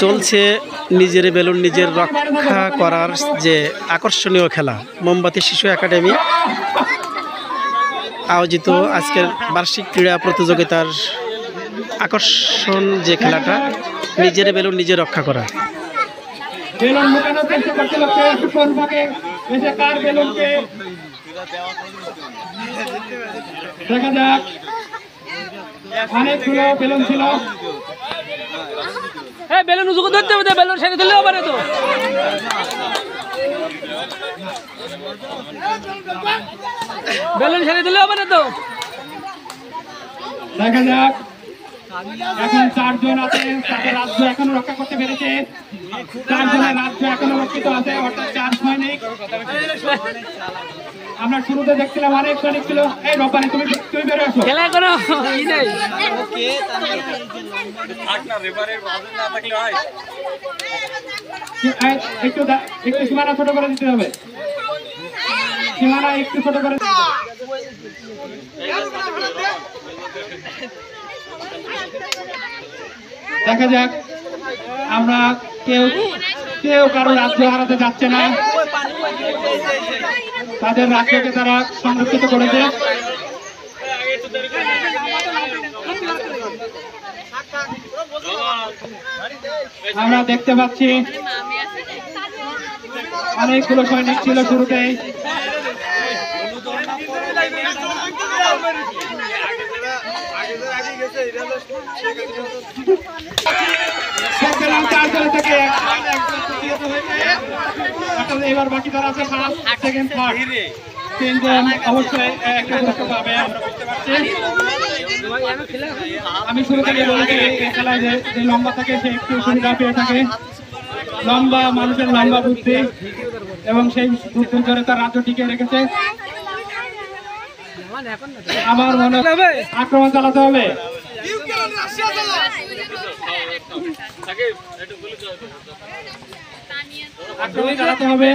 চলছে নিজের বেলুন নিজের রক্ষা করার যে আকর্ষণীয় খেলা মোমবাতি শিশু একাডেমি আয়োজিত আজকের বার্ষিক ক্রীড়া প্রতিযোগিতার আকর্ষণ যে খেলাটা নিজের বেলুন নিজে রক্ষা করা। বেলুন লুকানোর চেষ্টা করতে লাগছে কোন ভাগে এসে কার বেলুনকে দেখা যাক। অনেকগুলো বেলুন ছিল। বেলুন উঁচু ধরতে হবে, বেলুন সেরে দিলেও পারে তো। বেলুন সেরে দিলেও পারে তো। দেখা যাক এখন 4 জন আছে, তাদের রাজ্য এখনো রক্ষা করতে পেরেছে। 4 জনের রাজ্য এখনো রক্ষিত আছে, অর্থাৎ 4 সৈনিক। আমরা শুরুতে দেখছিলাম অনেক সৈনিক ছিল। এই রপানি তুমি বেরো আসো। খেলা করো ই নাই। একটু সীমানা ছোট করে দিতে হবে। সীমানা একটু ছোট করে দেখা যাক। আমরা কেউ কারো রাজ্য হারাতে যাচ্ছে না, তাদের রাজ্যকে তারা সংরক্ষিত করেছে। আমরা দেখতে পাচ্ছি অনেকগুলো সৈনিক ছিল শুরুতেই। এবার বাকি যারা আছে ফার্স্ট সেকেন্ড থার্ড 3 জন অবশ্যই একটা গুরুত্ব পাবে, আমরা বুঝতে পারছি। আমি শুরু থেকে বলছি এই খেলায় যে লম্বা থাকে সে একটু সুবিধা পেয়ে থাকে। লম্বা মানুষের লম্বা বুদ্ধি এবং সেই বুদ্ধির জোরে তার রাজ্য টিকে রেখেছে। আমার মনে হয় আক্রমণ চালাতে হবে। আক্রমণ চালাতে হবে।